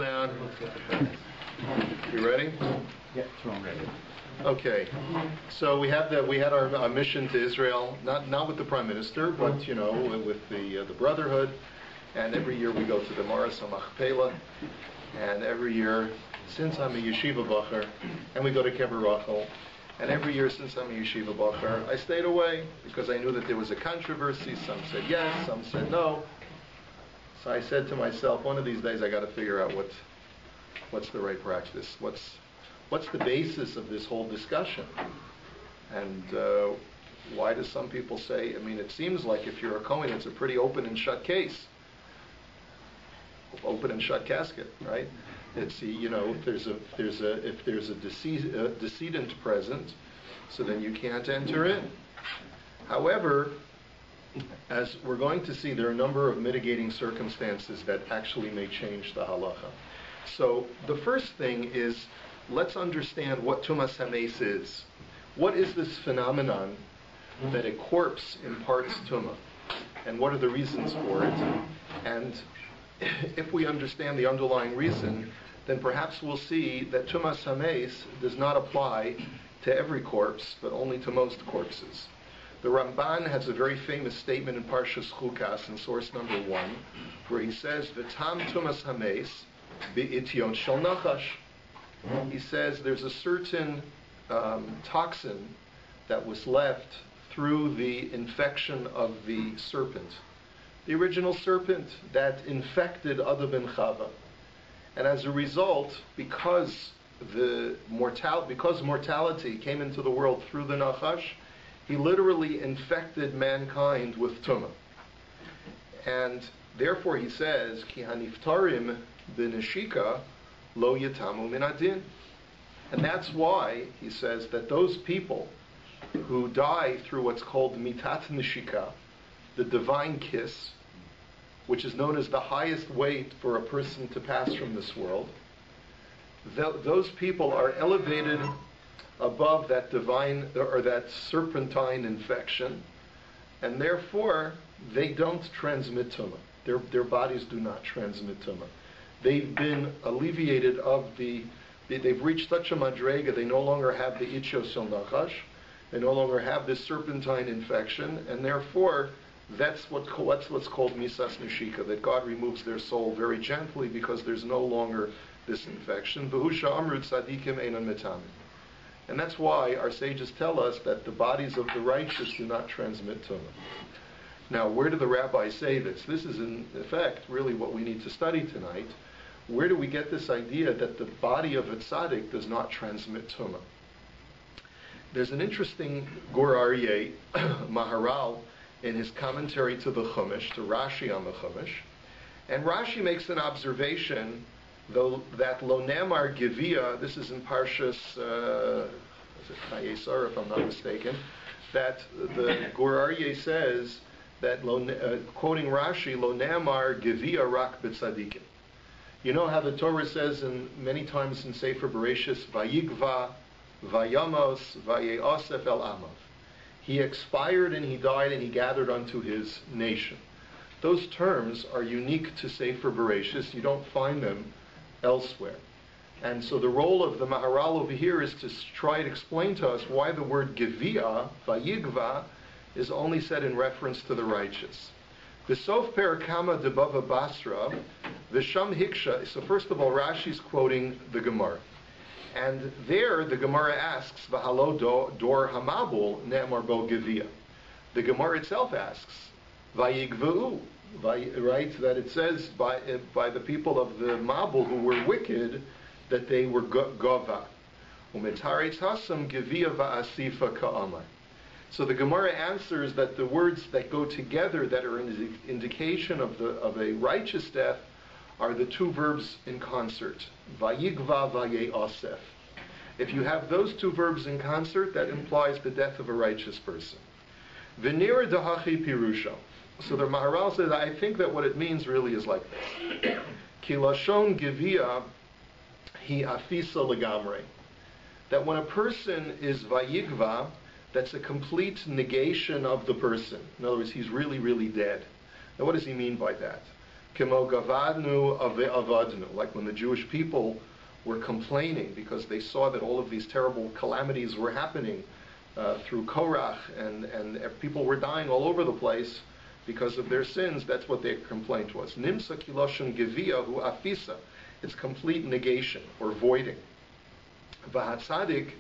down. You ready? Yeah, I'm ready. Okay. So we had our mission to Israel, not with the Prime Minister, but with the Brotherhood. And every year we go to the Maras HaMachpelah, and every year since I'm a yeshiva bacher, and we go to KEVER. And every year since I'm a yeshiva bacher, I stayed away because I knew that there was a controversy. Some said yes, some said no. So I said to myself, one of these days I got to figure out what's the right practice. What's the basis of this whole discussion? And why do some people say? I mean, it seems like if you're a Kohen, it's a pretty open and shut case, open and shut casket, right? It's if there's a decedent present, so then you can't enter in. However, as we're going to see, there are a number of mitigating circumstances that actually may change the halacha. So the first thing is, let's understand what tumas hameis is. What is this phenomenon that a corpse imparts tumah, and what are the reasons for it? And if we understand the underlying reason, then perhaps we'll see that tumas hameis does not apply to every corpse, but only to most corpses. The Ramban has a very famous statement in Parshas Chukas in source number 1, where he says, "V'tam tumas hameis bi'ityon shel nachash." He says there's a certain toxin that was left through the infection of the serpent, the original serpent that infected Adam and Chava. And as a result, because mortality came into the world through the Nachash, he literally infected mankind with tumah. And therefore he says, Ki haniftarim b'neshika lo yatamu min adin. And that's why he says that those people who die through what's called mitat neshika, the divine kiss, which is known as the highest weight for a person to pass from this world, those people are elevated above that divine or that serpentine infection, and therefore they don't transmit tumah. Their bodies do not transmit tumah. They've been alleviated they've reached such a madrega, they no longer have the itchos shel nachash, they no longer have this serpentine infection, and therefore that's what's called misas neshika, that God removes their soul very gently because there's no longer this infection. V'husha amru tzadikim einan metamin. And that's why our sages tell us that the bodies of the righteous do not transmit tumah. Now, where do the rabbis say this? This is in effect really what we need to study tonight. Where do we get this idea that the body of a tzaddik does not transmit tumah? There's an interesting Gur Aryeh Maharal in his commentary to the Chumash, to Rashi on the Chumash, and Rashi makes an observation, though, that Lo Nemar Gevia, this is in Parshas Chayesar, if I'm not mistaken, that the Gur Aryeh says that, quoting Rashi, Lo Nemar Gevia rak b'tzadikim. You know how the Torah says many times in Sefer Bereshis, Vayigva, Vayamos, Vayeosef el Amav. He expired and he died and he gathered unto his nation. Those terms are unique to Sefer Bereshis. You don't find them elsewhere. And so the role of the Maharal over here is to try to explain to us why the word Gevia, Vayigva, is only said in reference to the righteous. V'sof perakama de Bava Basra, v'sham hiksha. So first of all, Rashi's quoting the Gemara. And there, the Gemara asks, "V'halo dor hamabul ne'amar bo gevia." The Gemara itself asks, "Vayigveu," right? That it says by the people of the Mabul who were wicked that they were gova. U'mitzaretz hasam gevia va'asifa ka'amar. So the Gemara answers that the words that go together that are an indication of a righteous death are the two verbs in concert, vayigva vayeosef. If you have those two verbs in concert, that implies the death of a righteous person. V'nira dahachi pirusha. So the Maharal says, I think that what it means really is like this. Ki lashon gevia hi afisa legamre. That when a person is vayigva, that's a complete negation of the person. In other words, he's really, really dead. Now what does he mean by that? Kimo gavadnu avadnu, like when the Jewish people were complaining because they saw that all of these terrible calamities were happening through Korach, and people were dying all over the place because of their sins. That's what their complaint was. Nimsa kiloshon gevia hu afisa. It's complete negation or voiding. V'hatzadik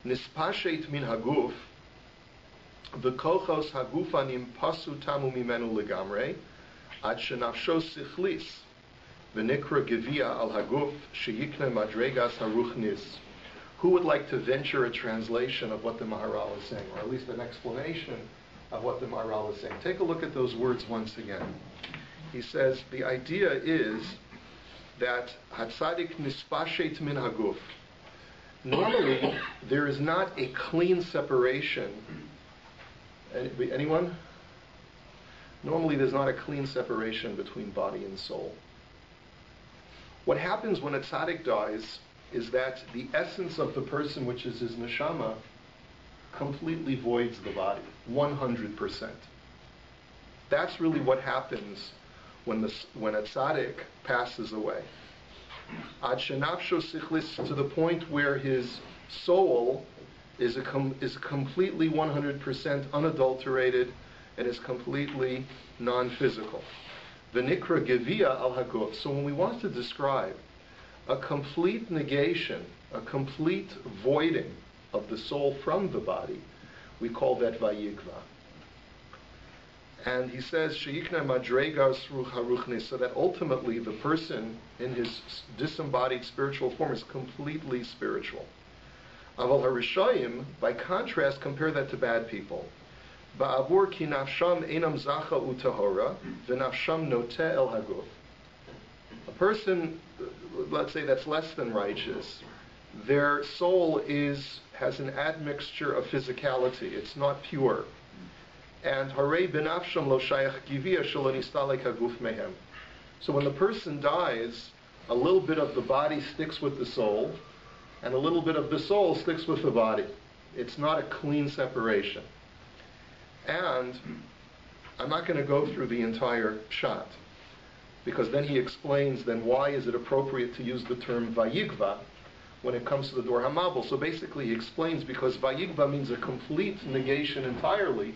nispashet min haguf v'kochos hagufanim pasu tamu mimenu legamre ad shenafsho sichlis v'nikra gevia al haguf sheyikne madregas haruchnis. Who would like to venture a translation of what the Maharal is saying, or at least an explanation of what the Maharal is saying? Take a look at those words once again. He says the idea is that hatzadik nispashet min haguf. Normally, there is not a clean separation. Anyone? Normally, there's not a clean separation between body and soul. What happens when a tzaddik dies is that the essence of the person, which is his neshama, completely voids the body, 100%. That's really what happens when a tzaddik passes away. Ad shenafsho sichlis, to the point where his soul is completely 100% unadulterated and is completely non-physical. V'nikra gevia al haguf. So when we want to describe a complete negation, a complete voiding of the soul from the body, we call that vayikva. And he says, Sheyikna madregas ruch haruchnis, so that ultimately the person in his disembodied spiritual form is completely spiritual. Aval harishayim, by contrast, compare that to bad people. Ba'avur ki nafsham enam zacha utahora, v'nafsham noteh el haguf. A person, let's say, that's less than righteous, their soul has an admixture of physicality. It's not pure. And harei benafsham lo shayach givia shelo nistalek haguf mehem. So when the person dies, a little bit of the body sticks with the soul, and a little bit of the soul sticks with the body. It's not a clean separation. And I'm not going to go through the entire shot, because then he explains then why is it appropriate to use the term vayigva when it comes to the Dor HaMabul. So basically he explains because vayigva means a complete negation entirely,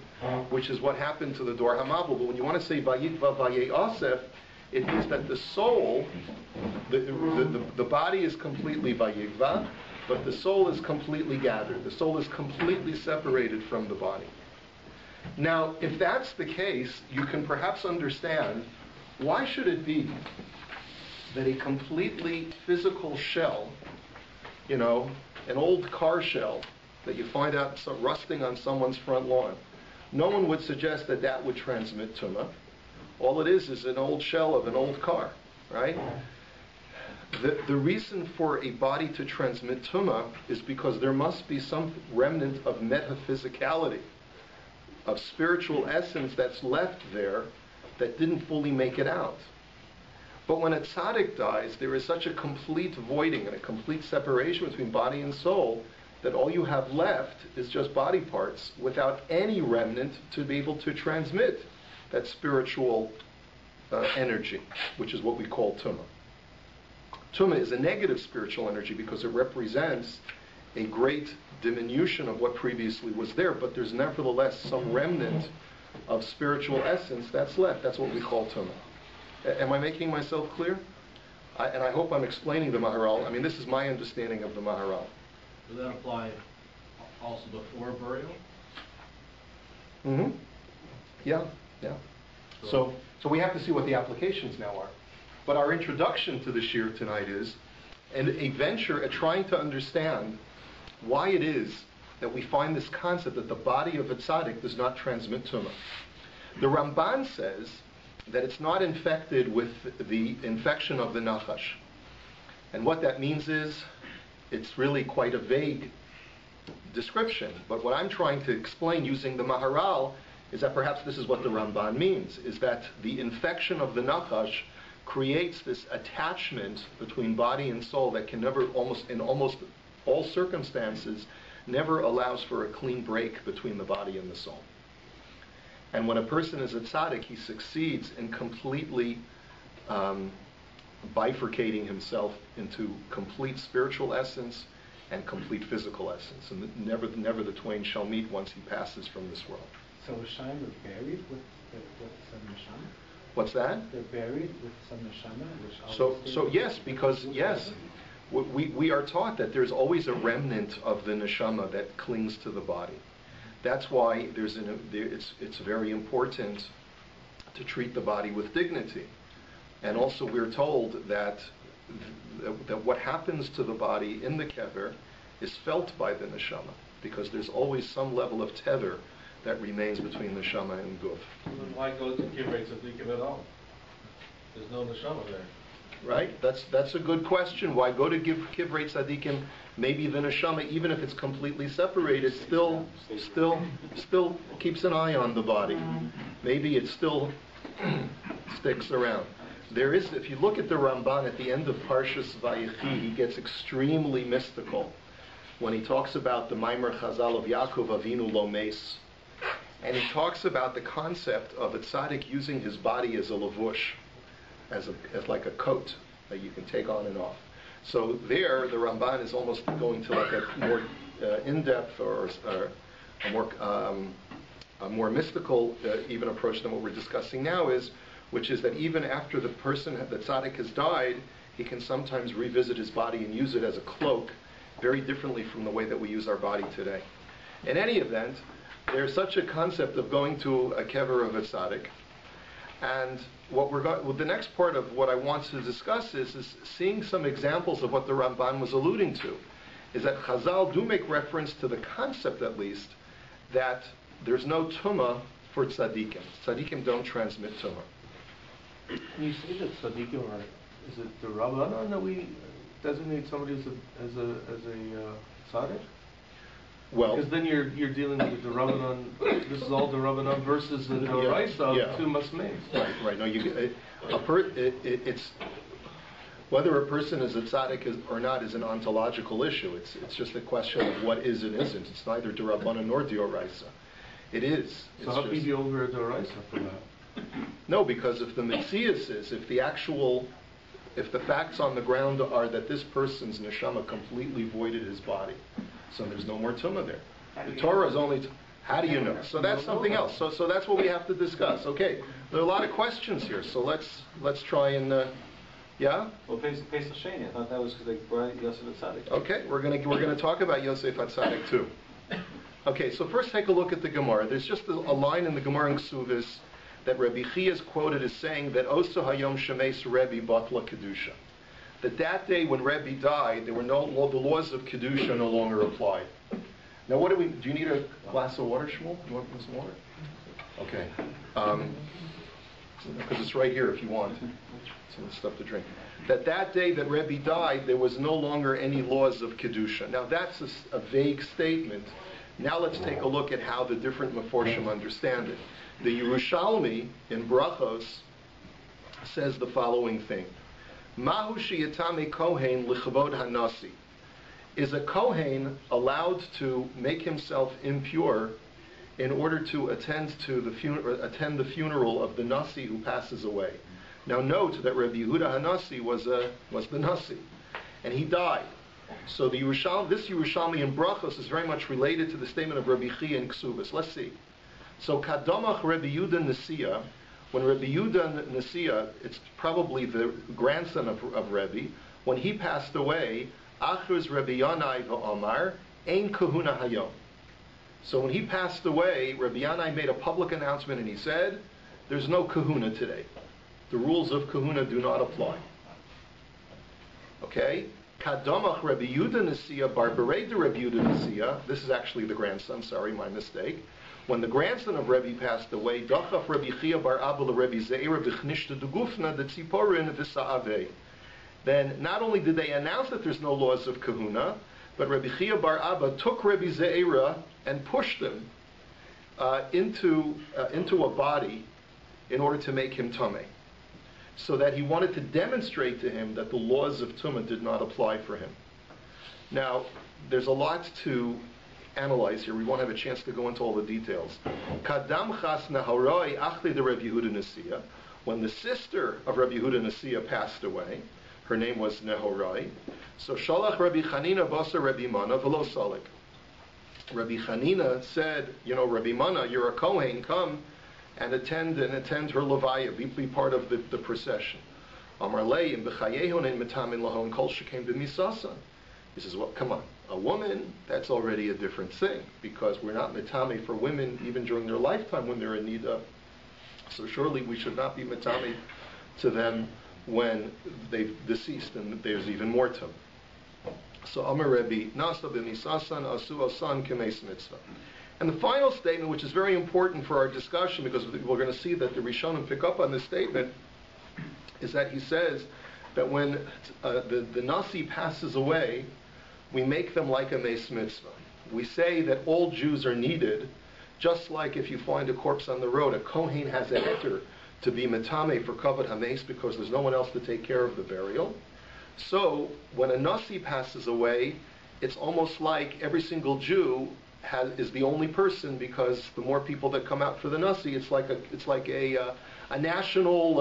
which is what happened to the Dor HaMabul. But when you want to say vayigva vayasef, it means that the soul, the body is completely vayigva, but the soul is completely gathered. The soul is completely separated from the body. Now, if that's the case, you can perhaps understand why should it be that a completely physical shell, an old car shell that you find out rusting on someone's front lawn, no one would suggest that that would transmit tumah. All it is an old shell of an old car, right? The reason for a body to transmit tumah is because there must be some remnant of metaphysicality, of spiritual essence that's left there that didn't fully make it out. But when a tzaddik dies, there is such a complete voiding and a complete separation between body and soul that all you have left is just body parts without any remnant to be able to transmit that spiritual energy, which is what we call tumah. Tumah is a negative spiritual energy because it represents a great diminution of what previously was there, but there's nevertheless some remnant of spiritual essence that's left. That's what we call tumah. Am I making myself clear? And I hope I'm explaining the Maharal. I mean, this is my understanding of the Maharal. Does that apply also before burial? Mm-hmm. Yeah. So we have to see what the applications now are. But our introduction to the Shiur tonight is a venture at trying to understand why it is that we find this concept that the body of a tzaddik does not transmit tumah. The Ramban says that it's not infected with the infection of the nachash. And what that means is, it's really quite a vague description. But what I'm trying to explain using the Maharal is that perhaps this is what the Ramban means, is that the infection of the nachash creates this attachment between body and soul that can never, in almost all circumstances, never allows for a clean break between the body and the soul. And when a person is a tzaddik, he succeeds in completely bifurcating himself into complete spiritual essence and complete physical essence, and never the twain shall meet once he passes from this world. So Rishayim are buried with some neshama? What's that? They're buried with some neshama? So yes, because yes, we are taught that there's always a remnant of the neshama that clings to the body. That's why it's very important to treat the body with dignity. And also we're told that what happens to the body in the kever is felt by the neshama, because there's always some level of tether that remains between neshama and guf. Then why go to KEVER TZADIK at all? There's no neshama there. Right? That's a good question. Why go to give KEVER TZADIKim? Maybe the neshama, even if it's completely separated, still keeps an eye on the body. Maybe it still sticks around. There is, if you look at the Ramban at the end of Parshas Vayechi, he gets extremely mystical when he talks about the Maimer Chazal of Yaakov Avinu Lomes, and he talks about the concept of a tzaddik using his body as a lavush, as like a coat that you can take on and off. So there, the Ramban is almost going to like a more in-depth or a more mystical even approach than what we're discussing now which is that even after the tzaddik has died, he can sometimes revisit his body and use it as a cloak, very differently from the way that we use our body today. In any event, there's such a concept of going to a kever of a tzaddik, and the next part of what I want to discuss is seeing some examples of what the Ramban was alluding to, is that Chazal do make reference to the concept, at least, that there's no tumah for tzaddikim. Tzaddikim don't transmit tumah. Can you say that tzaddikim are, is it the Rabbanan that we designate somebody as a tzaddik? Well, because then you're dealing with the Rabbanan. This is all the Rabbanan versus the Doraisa of two masmeis. Right. No, it's whether a person is a tzaddik or not is an ontological issue. It's just a question of what is and isn't. It's neither Rabbanan nor Doraisa. It is. So how can you be over a Doraisa for that? No, because if the Metzius is, if the facts on the ground are that this person's neshama completely voided his body, so there's no more tumah there. The Torah is only. How do you know? So that's something else. So that's what we have to discuss. Okay, there are a lot of questions here. So let's try and yeah. Well, Pesach Sheni. I thought that was because they brought Yosef HaTzadik. Okay, we're gonna talk about Yosef HaTzadik too. Okay, so first take a look at the Gemara. There's just a line in the Gemara in Ksuvis that Rabbi Chia is quoted as saying that Osa Hayom Shemes Rebbe Batla Kedusha. That day when Rebbe died, the laws of Kedusha no longer applied. Now do you need a glass of water, Shmuel? You want some water? Okay. Because it's right here if you want. Some stuff to drink. That day that Rebbe died, there was no longer any laws of Kedusha. Now that's a vague statement. Now let's take a look at how the different Meforshim understand it. The Yerushalmi in Brachos says the following thing. Mahu sheyatame kohen lichavod hanasi. Is a kohen allowed to make himself impure in order to attend the funeral of the nasi who passes away? Now note that Rabbi Yehuda Hanasi was the nasi, and he died. So this Yerushalmi in Brachos is very much related to the statement of Rabbi Chia in Ksubas. Let's see. So Kadamach Rabbi Yehuda Nasiya, when Rabbi Yehuda Nasiya, it's probably the grandson of Rabbi, when he passed away, Achruz Rabbi Yanai v'Omar, Ein Kahuna Hayom. So when he passed away, Rabbi Yanai made a public announcement and he said, there's no kahuna today. The rules of kahuna do not apply. Okay? Kadamach Rabbi Yehuda Nasiya, Barbarei de Rabbi Yehuda Nasiya, this is actually the grandson, sorry, my mistake. When the grandson of Rebbe passed away, Dachaf Rabbi Chia bar Abba Rebbe Zeira v'chnishta degufna the tziporin v'sa'avei. Then not only did they announce that there's no laws of kahuna, but Rabbi Chia bar Abba took Rebbe Zeira and pushed him into a body in order to make him tameh, so that he wanted to demonstrate to him that the laws of tumah did not apply for him. Now, there's a lot to analyze here. We won't have a chance to go into all the details. Kadam chas naharoi achle de Rabbi Yehuda Nasiya. when the sister of Rabbi Yehuda Nasiya passed away, her name was Nehorai, so Shalach Rabbi Chanina Basa Rabbi Mana V'lo Salik. Rabbi Chanina said, Rabbi Mana, you're a Kohen, come and attend her levaya, be part of the procession. Amar Leim b'chayehon in metamin lahon kol shekem b'misasa. He says, well, come on, a woman, that's already a different thing, because we're not metame for women even during their lifetime when they're in need of. So surely we should not be metame to them when they've deceased, and there's even more to them. So Amar Rebbe, Nasa b'misasan asu asan k'meis mitzvah. And the final statement, which is very important for our discussion, because we're going to see that the Rishonim pick up on this statement, is that he says that when the Nasi passes away, we make them like a meis mitzvah. We say that all Jews are needed, just like if you find a corpse on the road, a Kohen has a heter to be metame for kavod hameis because there's no one else to take care of the burial. So when a Nasi passes away, it's almost like every single Jew is the only person, because the more people that come out for the Nasi, it's like a national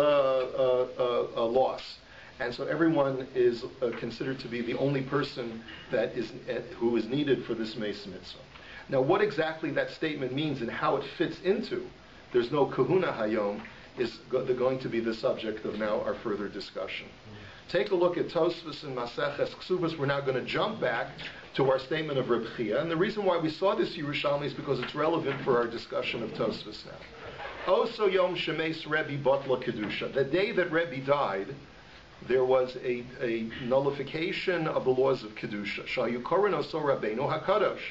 loss. And so everyone is considered to be the only person who is needed for this meis mitzvah. Now, what exactly that statement means and how it fits into there's no kahuna hayom is going to be the subject of now our further discussion. Take a look at Tosfos and Maseches Ksubos. We're now going to jump back to our statement of Reb Chia. And the reason why we saw this Yerushalmi is because it's relevant for our discussion of Tosfos now. Oso Yom Shemeis Rebbe Batla Kedusha. The day that Rebbe died, there was a nullification of the laws of Kedusha. Shayu Koren Oso Rabbeinu HaKadosh.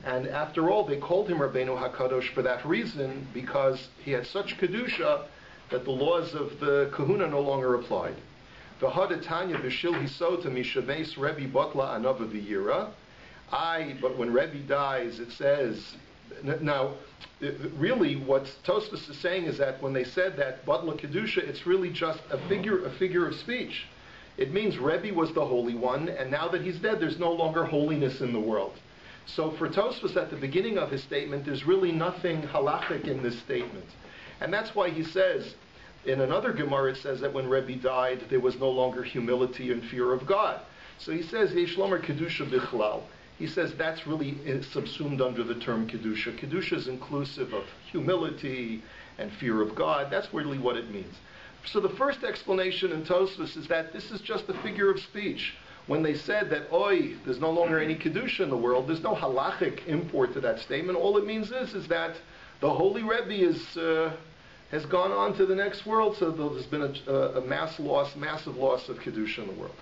And after all, they called him Rabbeinu HaKadosh for that reason, because he had such Kedusha that the laws of the Kahuna no longer applied. V'hadatanya b'shil hisota mishameis Rebbe Batla Anava V'yira. But when Rebbe dies, it says, now, really what Tosfos is saying is that when they said that Batla Kedusha, it's really just a figure of speech. It means Rebbe was the Holy One, and now that he's dead, there's no longer holiness in the world. So for Tosfos, at the beginning of his statement, there's really nothing halachic in this statement. And that's why he says, in another Gemara, it says that when Rebbe died, there was no longer humility and fear of God. So he says, Yesh lomer Kedusha bichlal. He says that's really subsumed under the term Kedusha. Kedusha is inclusive of humility and fear of God. That's really what it means. So the first explanation in Tosfos is that this is just a figure of speech. When they said that, there's no longer any Kedusha in the world, there's no halachic import to that statement. All it means is that the Holy Rebbe has gone on to the next world, so there's been a massive loss of Kedusha in the world.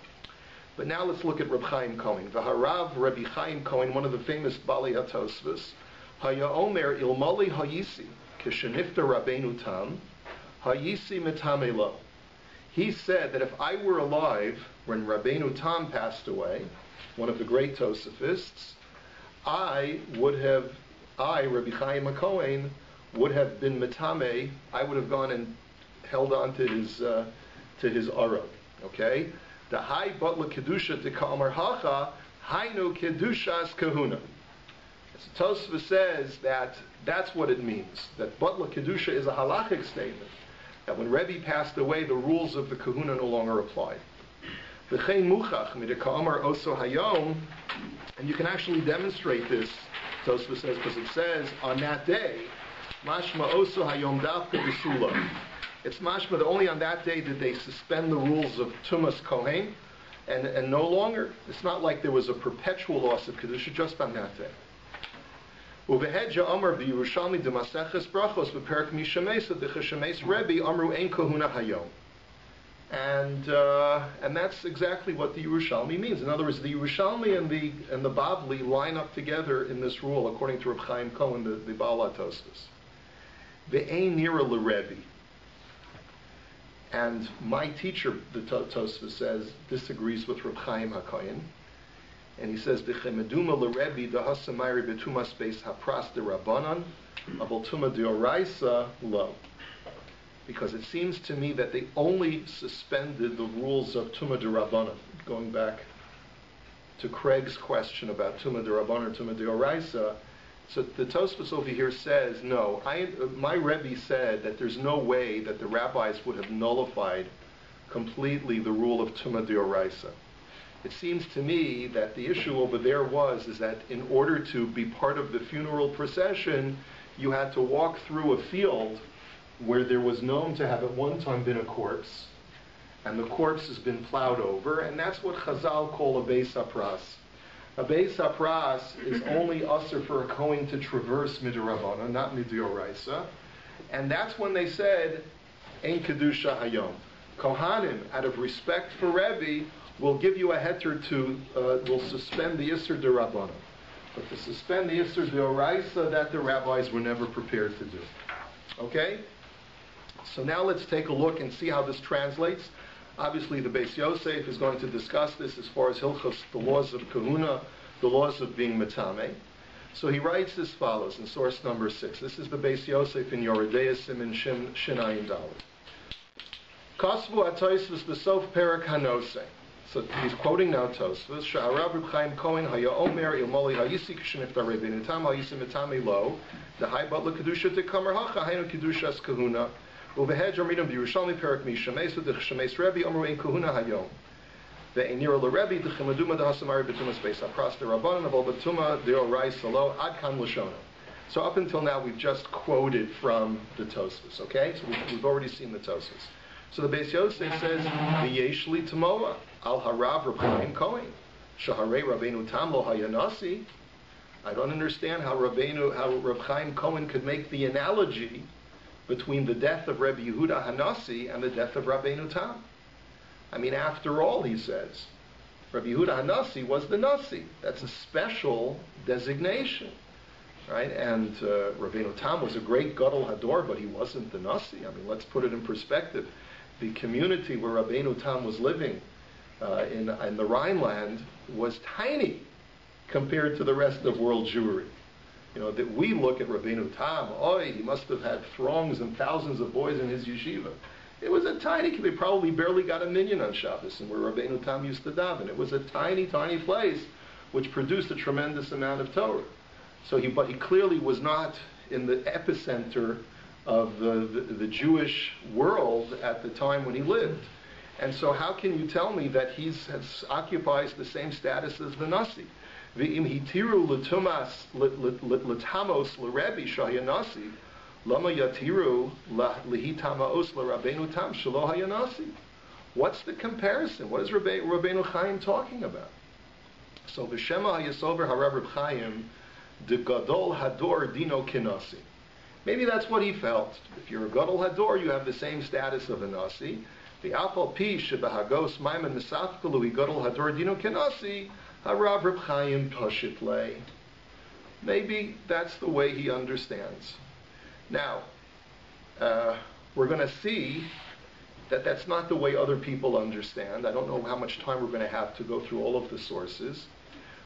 But now let's look at Reb Chaim Cohen. V'harav Rabbi Chaim Cohen, one of the famous Balei HaTosfos, Haya Omer Ilmali Hayisi, Kishenifta Rabbeinu Tam, Hayisi Mitame Lo. He said that if I were alive when Rabbeinu Tam passed away, one of the great Tosafists, Rabbi Chaim Cohen, would have been Mitame. I would have gone and held on to his aura. Okay? The high Batla Kedusha to Ka'amar Hacha, Hainu Kedushas Kahuna. So Tosfos says that that's what it means. That Batla Kedusha is a halachic statement. That when Rebbe passed away, the rules of the Kahuna no longer applied. V'chein muchach mit Ka'amar Oso Hayom, and you can actually demonstrate this, Tosfos says, because it says, on that day, Mashma Oso Hayom Davka B'Sula. It's mashma that only on that day did they suspend the rules of Tumas Kohen, and no longer. It's not like there was a perpetual loss of Kedusha just on that day. Uvehedja Amar v'Yerushalmi d'Maseches Brachos v'Perek Mishameis d'Cheshameis Rebbe Amru Ein Kahuna Hayom. And that's exactly what the Yerushalmi means. In other words, the Yerushalmi and the Bavli line up together in this rule, according to Reb Chaim Cohen, the Baal HaTosfos. Ve'ein nira l'Rebbe. And my teacher, the Tosfos says, disagrees with Reb Chaim HaKohen. And he says, B'chemeduma l'Rebbe da'hasamayri b'tuma space hapras de Rabbanan, abel tuma deoraisa lo. Because it seems to me that they only suspended the rules of tuma de Rabbanan. Going back to Craig's question about tuma de Rabbanan or tuma deoraisa, it So the Tosfos over here says, no, my Rebbe said that there's no way that the rabbis would have nullified completely the rule of Tumah D'Oraisa. It seems to me that the issue over there is that in order to be part of the funeral procession, you had to walk through a field where there was known to have at one time been a corpse, and the corpse has been plowed over, and that's what Chazal call a Beis Hapras. A Beis Hapras is only usher for a Kohen to traverse midrabbanan, not midioraisa, and that's when they said, Ein Kedusha Hayom. Kohanim, out of respect for Rebbe, will give you a heter to, will suspend the Isser D'Rabbanan. But to suspend the Isser D'Oraisa, that the rabbis were never prepared to do. Okay? So now let's take a look and see how this translates. Obviously, the Beis Yosef is going to discuss this as far as Hilchos, the laws of Kahuna, the laws of being Metame. So he writes as follows in source number 6. This is the Beis Yosef in Yoredeya Simin Shinayin Dalet. Kosvu HaTosfos B'sof Perak Hanose. So he's quoting now Tosfos. Sha'arav Reb Chaim Kohen haya omer ilmoli hayisi k'sheniftar Rebbeinu tam hayisi metame lo the bat l'kedusha tekamer hacha haynu kedushas kahuna uvehedr midam b'Yerushalmi perak mishameis v'dechshameis Rebbe omer ein kahuna hayom ve'enir l'Rebbe d'chimaduma d'hasamari b'tumas beis hapras d'Rabbanan avol b'tuma d'oraisa lo ad kan l'shona. So up until now we've just quoted from the Tosfos. Okay, so we've already seen the Tosfos. So the Beis Yosef says v'yesh li tamoa al harav Reb Chaim Kohen shaharei Rabbeinu tam lo hayanasi. I don't understand how Reb Chaim Kohen could make the analogy between the death of Rabbi Yehuda Hanasi and the death of Rabbeinu Tam. I mean, after all, he says, Rabbi Yehuda Hanasi was the Nasi. That's a special designation, right? And Rabbeinu Tam was a great Gadol Hador, but he wasn't the Nasi. I mean, let's put it in perspective. The community where Rabbeinu Tam was living in the Rhineland was tiny compared to the rest of world Jewry. You know, that we look at Rabbeinu Tam, he must have had throngs and thousands of boys in his yeshiva. It was a tiny, they probably barely got a minyan on Shabbos, and where Rabbeinu Tam used to daven. It was a tiny, tiny place which produced a tremendous amount of Torah. But he clearly was not in the epicenter of the Jewish world at the time when he lived. And so how can you tell me that he occupies the same status as the Nasi? V'im hitiru l'tamos l'Rebbe shayanasi, lama yatiru l'hitamaos l'Rabbeinu Tam shelo hayanasi. What's the comparison? What is Rabbeinu Chaim talking about? So v'shema hayasover harav Reb Chaim de gadol hador dino kinasi. Maybe that's what he felt. If you're a gadol hador, you have the same status of a nasi. The apal pi shebahagos maiman misafkalu gadol hador dino kinasi. Harav Reb Chaim Pashit Lei. Maybe that's the way he understands. Now, we're going to see that that's not the way other people understand. I don't know how much time we're going to have to go through all of the sources.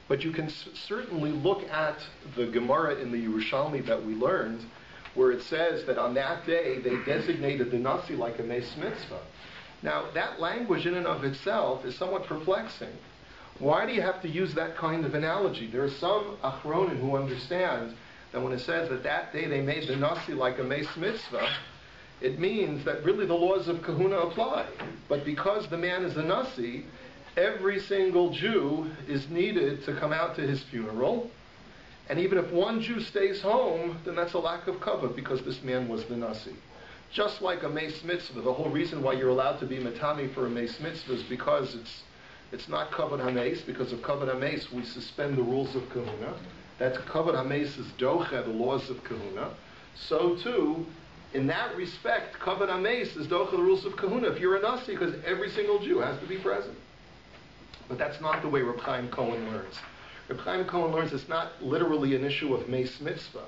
But you can certainly look at the Gemara in the Yerushalmi that we learned, where it says that on that day they designated the Nasi like a Meis Mitzvah. Now, that language in and of itself is somewhat perplexing. Why do you have to use that kind of analogy? There are some Achronim who understand that when it says that day they made the Nasi like a Meis Mitzvah, it means that really the laws of Kahuna apply. But because the man is a Nasi, every single Jew is needed to come out to his funeral. And even if one Jew stays home, then that's a lack of kavod because this man was the Nasi. Just like a Meis Mitzvah, the whole reason why you're allowed to be Matami for a Meis Mitzvah is because it's not Kavod HaMeis. Because of Kavod HaMeis, we suspend the rules of Kahuna. That's Kavod HaMeis is Doche, the laws of Kahuna. So too, in that respect, Kavod HaMeis is Doche, the rules of Kahuna. If you're a Nasi, because every single Jew has to be present. But that's not the way Reb Chaim Kohen learns. Reb Chaim Kohen learns it's not literally an issue of Meis Mitzvah,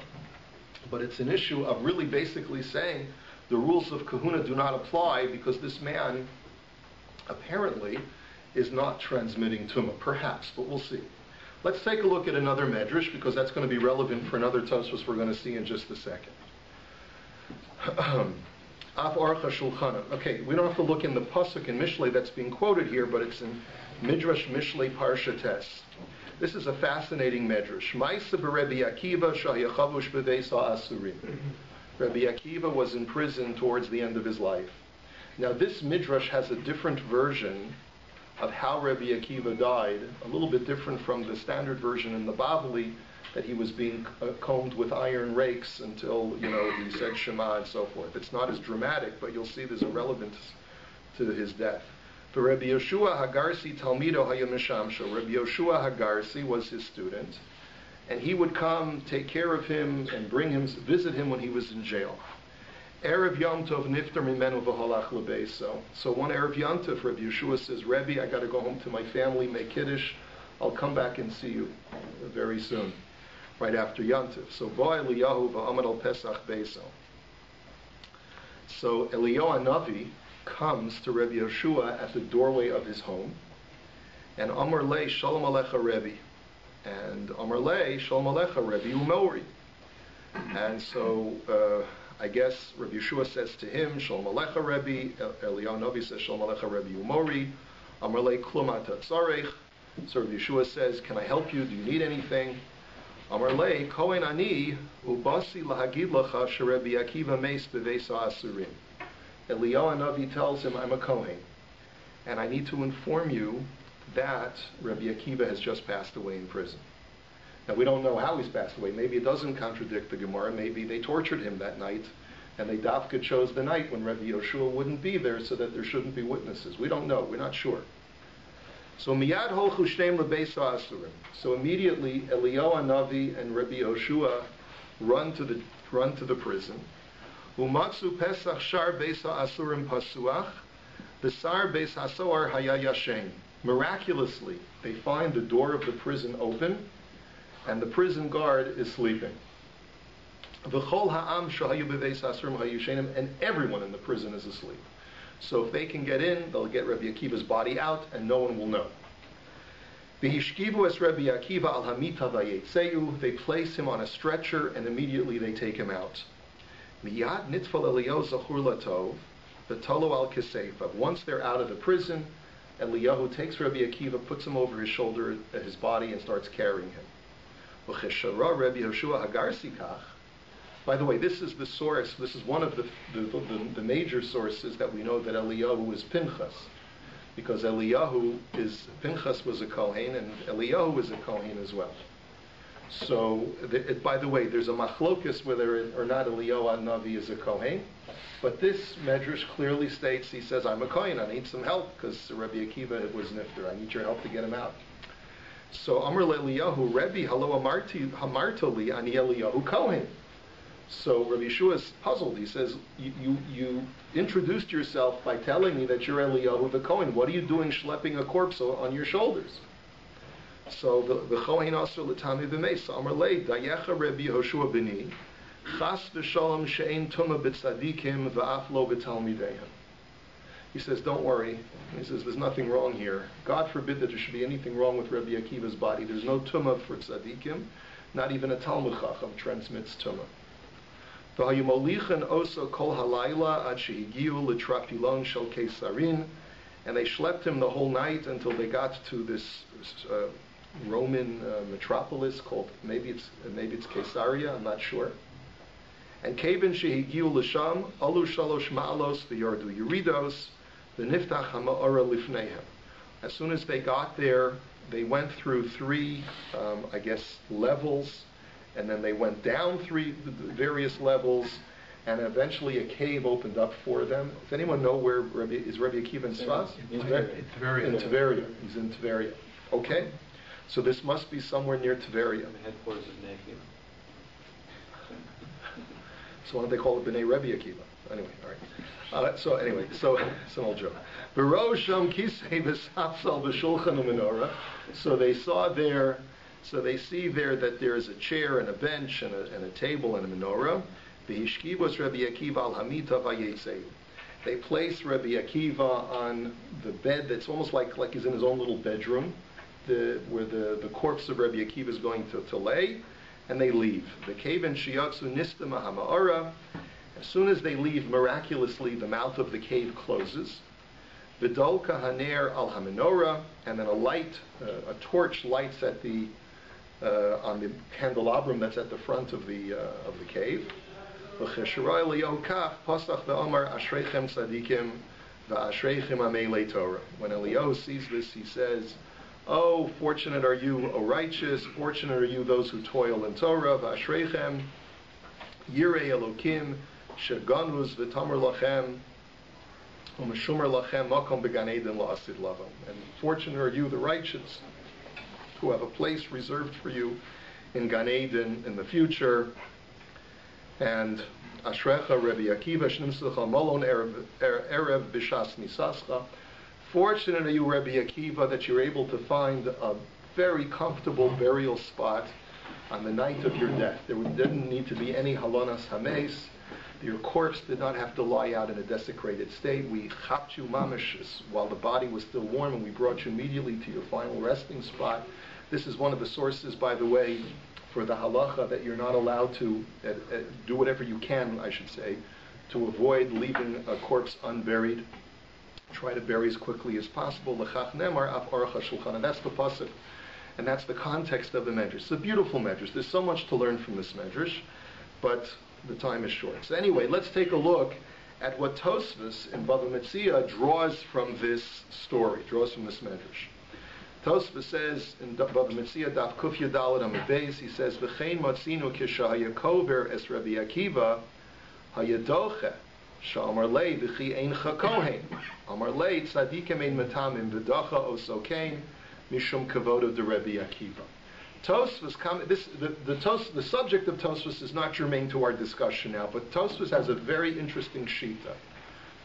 but it's an issue of really basically saying the rules of Kahuna do not apply because this man apparently is not transmitting Tumah, perhaps, but we'll see. Let's take a look at another medrash because that's going to be relevant for another Tosfos we're going to see in just a second. Af Orcha Shulchanim. Okay, we don't have to look in the pasuk in Mishlei that's being quoted here, but it's in Midrash Mishlei Parsha Tes. This is a fascinating medrash. Ma'isa b'Rebbi Akiva shayachavush b'veisa asurim. Rabbi Akiva was in prison towards the end of his life. Now this midrash has a different version of how Rabbi Akiva died, a little bit different from the standard version in the Bavli, that he was being combed with iron rakes until, he said Shema and so forth. It's not as dramatic, but you'll see there's a relevance to his death. For Rabbi Yoshua Hagarsi Talmido Hayamishamsho, Rabbi Yoshua Hagarsi was his student, and he would come, take care of him, and visit him when he was in jail. Erev Yom Tov Niftar Mimenu V'Holach L'Beiso. So one Erev Yom Tov, Rabbi Yeshua says, Rebbe, I got to go home to my family, make Kiddush. I'll come back and see you very soon, right after Yom Tov. So Bo Eliyahu V'Amad Al Pesach Beiso. So Eliyahu Hanavi comes to Rabbi Yeshua at the doorway of his home, and Amar Lei Shalom Alecha Rebbe, and Amar Lei Shalom Alecha Rebbe Umori. And so I guess Rabbi Yeshua says to him, Shalom Alecha Rebbe. Eliyahu Hanavi says, Shalom Alecha Rebbe Umori. Amar Lei Klum Ata Tzarech. So Rabbi Yeshua says, can I help you? Do you need anything? Amar Lei Kohen Ani Ubasi Lahagid Lacha Sherebbi Akiva Meis B'Veisa Asurim. Eliyahu Hanavi tells him, I'm a Kohen, and I need to inform you that Rabbi Akiva has just passed away in prison. Now, we don't know how he's passed away. Maybe it doesn't contradict the Gemara. Maybe they tortured him that night, and they dafka chose the night when Rabbi Yoshua wouldn't be there so that there shouldn't be witnesses. We don't know. We're not sure. So miyad holchu shneim lebeisa asurim. So immediately Eliyahu Hanavi and Rabbi Yoshua run to the prison. Umatsu pesach shar beisa asurim pasuach, besar beis hasoar haya yashen. Miraculously, they find the door of the prison open, and the prison guard is sleeping. V'chol ha'am shahayu b'veis hasurim hayu shenim, and everyone in the prison is asleep. So if they can get in, they'll get Rabbi Akiva's body out, and no one will know. V'hishkivu es Rabbi Akiva al hamita v'yetzeyu. They place him on a stretcher, and immediately they take him out. Miyad nitfal Eliyahu zachur latov, v'tolo al kiseifa. Once they're out of the prison, Eliyahu takes Rabbi Akiva, puts him over his shoulder, his body, and starts carrying him. V'cheshara Rabbi Yoshua Hagarsi kach. By the way, this is the source. This is one of the major sources that we know that Eliyahu is Pinchas, because Pinchas was a Kohen, and Eliyahu was a Kohen as well. So, by the way, there's a machlokus whether or not Eliyahu Hanavi is a Kohen, but this medrash clearly states, he says, I'm a Kohen, I need some help, because Rabbi Akiva was nifter, I need your help to get him out. So, Amar Eliyahu, Rebbe, halo hamartoli ani Eliyahu Kohen. So Rabbi Yeshua is puzzled. He says, you introduced yourself by telling me that you're Eliyahu the Kohen. What are you doing schlepping a corpse on your shoulders? So the Kohen also l'tami b'meisa. Amar lei dayecha Rabbi Yehoshua b'ni chas v'shalom she'ein tuma b'tzadikim v'af lo b'talmideim. He says, don't worry. He says, there's nothing wrong here. God forbid that there should be anything wrong with Rabbi Akiva's body. There's no tumah for tzadikim. Not even a Talmud Chacham transmits tumah. And they schlepped him the whole night until they got to this Roman metropolis called, maybe it's Caesarea, I'm not sure. And Kevin shehigiu l'sham alu shalosh ma'alos v'yordu yuridos v'niftach ha'ma'ora lifneihem. As soon as they got there, they went through three, levels. And then they went down three various levels, and eventually a cave opened up for them. Does anyone know where Rabbi Akiva in Sfas? In Tveria. In Tveria. He's in Tveria. Okay? So this must be somewhere near Tveria. The headquarters of Negev. So why don't they call it B'nai Rabbi Akiva? Anyway, all right. So it's an old joke. V'rosham kisei v'sapsal v'shulchan u'menorah. So they see there that there is a chair and a bench and a table and a menorah. V'hishkivos Rabbi Akiva al hamita v'yetzeyu. They place Rabbi Akiva on the bed that's almost like he's in his own little bedroom, where the corpse of Rabbi Akiva is going to lay, and they leave. The keven shiyatsu nistama hama'ara. As soon as they leave, miraculously the mouth of the cave closes. V'dolka haner al hamenorah, and then a torch lights at the on the candelabrum that's at the front of the cave. V'chesherai Eliyahu kach pasach ve'omar ashreichem tzadikim v'ashreichem amelei Torah. When Eliyahu sees this, he says, "Oh, fortunate are you, O righteous! Fortunate are you, those who toil in Torah. V'ashreichem yirei Elokim sheganuz v'tamar lachem u'meshumer lachem makom began Eden la'asid lavam." And fortunate are you, the righteous, who have a place reserved for you in Gan Eden in the future. And Ashrecha Rabbi Akiva Shnimsecha Molon Erev Bishas Nisascha. Fortunate are you, Rabbi Akiva, that you're able to find a very comfortable burial spot on the night of your death. There didn't need to be any halonas hames. Your corpse did not have to lie out in a desecrated state. We chapped you mamish while the body was still warm, and we brought you immediately to your final resting spot. This is one of the sources, by the way, for the halacha that you're not allowed to do whatever you can, I should say, to avoid leaving a corpse unburied. Try to bury as quickly as possible. L'chach nemar af aruch shulchan, and that's the pasuk, and that's the context of the medrash. It's a beautiful medrash. There's so much to learn from this medrash, but the time is short. So anyway, let's take a look at what Tosfos in Bava Metzia draws from this story, draws from this medrash. Tosfos says in Bava Metzia Daf Kuf Yudalad Amud Beis, he says, "V'chein matzinu kishahaya kover es Rabbi Akiva hayadoche sha'amar lei v'chi eincha kohen amar lei tzadikim ein matamim v'dacha osokein mishum kavodo de Rabbi Akiva." Tosfos the subject of Tosfos is not germane to our discussion now, but Tosfos has a very interesting shita.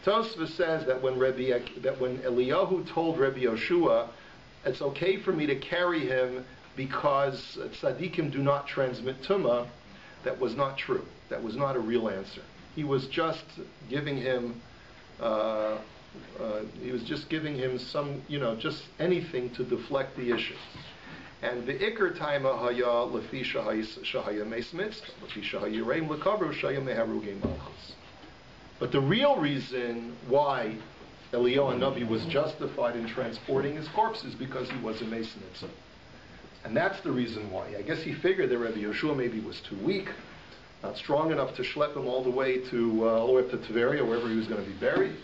Tosfos says that when Eliyahu told Rabbi Yoshua, "It's okay for me to carry him because tzadikim do not transmit tumah," that was not true. That was not a real answer. He was just giving him some, just anything to deflect the issue. And the ikar taima haya lefi shahaya meis mitzvah, lefi shahaya reim lekavru shahaya meharugei malchus. But the real reason why Eliyahu Navi was justified in transporting his corpse is because he was a meis mitzvah. And that's the reason why. I guess he figured that Rabbi Yoshua maybe was too weak, not strong enough to schlep him all the way to Tveria, wherever he was going to be buried.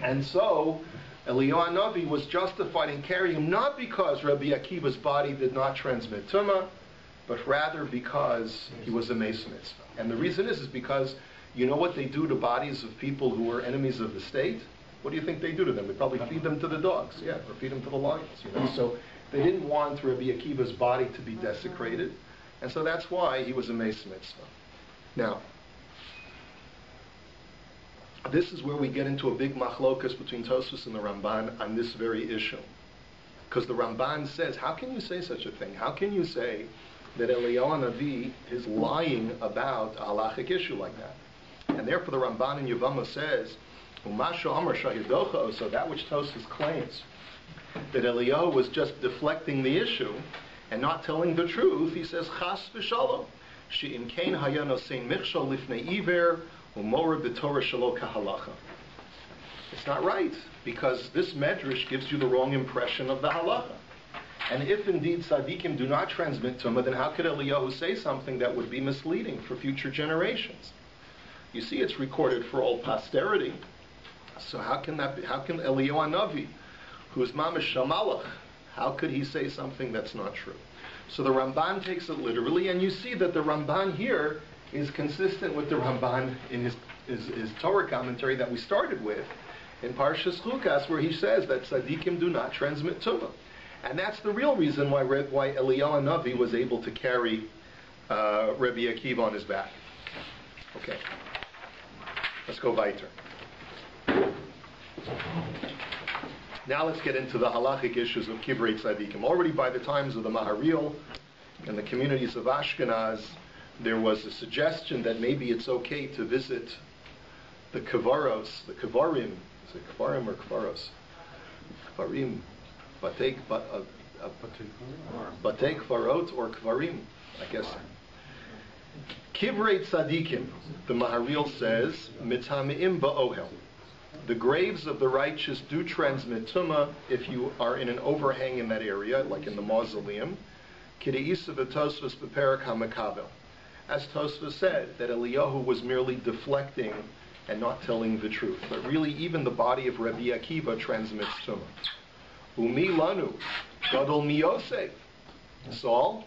And so Eliyahu Navi was justified in carrying him not because Rabbi Akiva's body did not transmit tumah, but rather because he was a meis mitzvah. And the reason is because you know what they do to bodies of people who are enemies of the state? What do you think they do to them? They probably feed them to the dogs, or feed them to the lions. So they didn't want Rabbi Akiva's body to be desecrated, and so that's why he was a meis mitzvah. Now, this is where we get into a big machlokas between Tosfos and the Ramban on this very issue. Because the Ramban says, how can you say such a thing? How can you say that Eliyahu Navi is lying about a halachic issue like that? And therefore the Ramban in Yevamah says, Umasha Amar Shahidocha, so that which Tosfos claims, that Eliyahu was just deflecting the issue and not telling the truth, he says, Chas v'shalom, she'im kein haya nosein michshol lifnei iver, umorah b'torah shelo kahalacha. It's not right, because this medrash gives you the wrong impression of the halacha. And if indeed tzadikim do not transmit tumah, then how could Eliyahu say something that would be misleading for future generations? You see, it's recorded for all posterity. So how can that be? How can Eliyahu Navi, who is mamish shamalach, how could he say something that's not true? So the Ramban takes it literally, and you see that the Ramban here is consistent with the Ramban in his Torah commentary that we started with in Parshas Chukas, where he says that tzadikim do not transmit tumah. And that's the real reason why Eliyahu Navi was able to carry Rabbi Akiva on his back. Okay. Let's go weiter. Now let's get into the halachic issues of Kivrei Tzadikim. Already by the times of the Maharil and the communities of Ashkenaz, there was a suggestion that maybe it's okay to visit the Kevaros, the Kevarim. Is it Kevarim or Kevaros? Kevarim. Batei Kvarot or Kvarim, I guess. Kivrei Tzadikim, the Maharil says, Mitzameim ba'ohel. The graves of the righteous do transmit tumah if you are in an overhang in that area, like in the mausoleum. Kideisa v'Tosfos beperak hamakabel. As Tosfos said, that Eliyahu was merely deflecting and not telling the truth. But really, even the body of Rabbi Akiva transmits tumah. Umi lanu, gadol mi Yosef. Saul,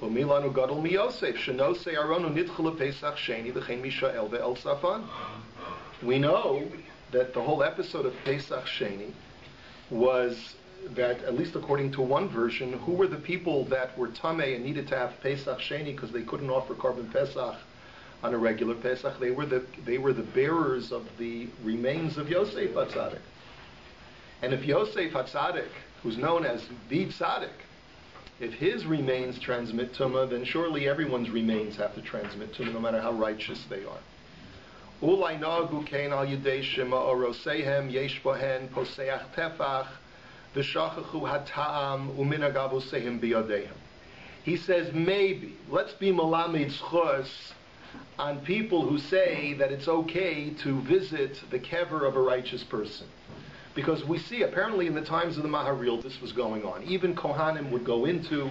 umi lanu gadol mi Yosef. Shenose aronu nitchul pesach sheni v'chein Mishael ve'el Safan. We know that the whole episode of Pesach Sheni was that, at least according to one version, who were the people that were tamei and needed to have Pesach Sheni because they couldn't offer Korban Pesach on a regular Pesach? They were the bearers of the remains of Yosef HaTzadik. And if Yosef HaTzadik, who's known as the Tzadik, if his remains transmit tumah, then surely everyone's remains have to transmit tumah, no matter how righteous they are. Ulai nagu kein al yidei shema orosehem yesh bohen poseach tefach v'shachachu hata'am uminagavosehem biyadehem. He says, maybe, let's be malamid schos on people who say that it's okay to visit the kever of a righteous person. Because we see, apparently in the times of the Maharil, this was going on. Even Kohanim would go into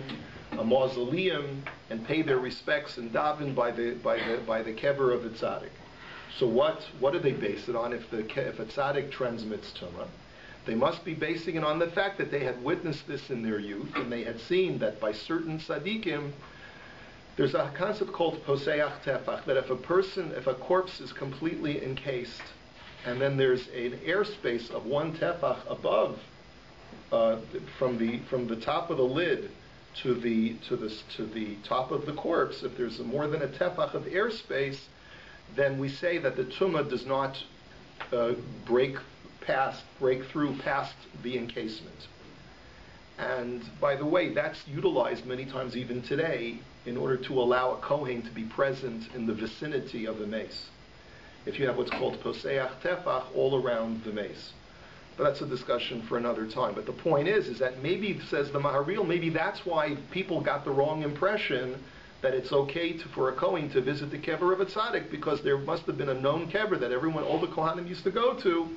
a mausoleum and pay their respects and daven by the kever of the tzaddik. So what do they base it on? If a tzaddik transmits tumah, they must be basing it on the fact that they had witnessed this in their youth, and they had seen that by certain tzaddikim, there's a concept called poseach tefach, that if a corpse is completely encased, and then there's an airspace of one tefach above, from the top of the lid to the top of the corpse, if there's more than a tefach of airspace, then we say that the tumah does not break through past the encasement. And by the way, that's utilized many times even today in order to allow a kohen to be present in the vicinity of the mace. If you have what's called poseach tefach all around the mace. But that's a discussion for another time. But the point is that maybe, says the Maharil, maybe that's why people got the wrong impression that it's okay for a Kohen to visit the kever of a tzaddik, because there must have been a known kever that all the Kohanim used to go to,